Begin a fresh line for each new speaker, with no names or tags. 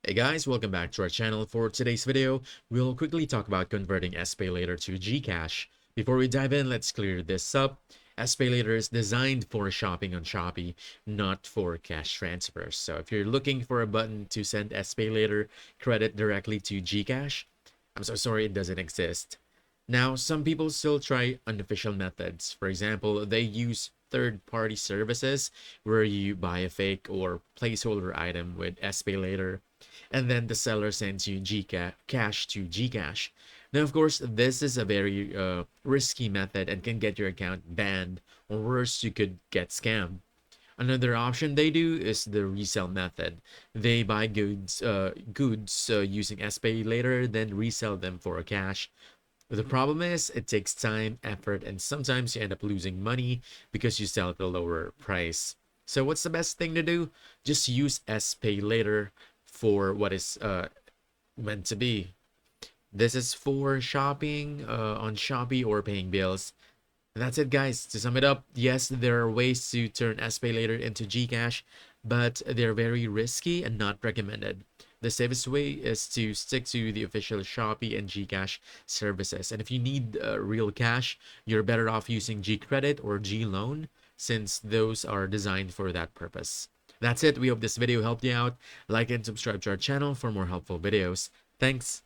Hey guys, welcome back to our channel. For today's video, we'll quickly talk about converting SPayLater to GCash. Before we dive in, let's clear this up. SPayLater is designed for shopping on Shopee, not for cash transfers. So if you're looking for a button to send SPayLater credit directly to GCash, I'm so sorry it doesn't exist. Now, some people still try unofficial methods. For example, they use third-party services where you buy a fake or placeholder item with SPayLater, and then the seller sends you Gcash to Gcash. Now, of course, this is a very risky method and can get your account banned, or worse, you could get scammed. Another option they do is the resell method. They buy goods using SPayLater, then resell them for cash. The problem is it takes time, effort, and sometimes you end up losing money because you sell at a lower price. So what's the best thing to do? Just use SPayLater for what is meant to be. This is for shopping on Shopee or paying bills. That's it, guys. To sum it up, yes, there are ways to turn SPayLater into Gcash, but they're very risky and not recommended. The safest way is to stick to the official Shopee and Gcash services. And if you need real cash, you're better off using Gcredit or Gloan, since those are designed for that purpose. That's it. We hope this video helped you out. Like and subscribe to our channel for more helpful videos. Thanks.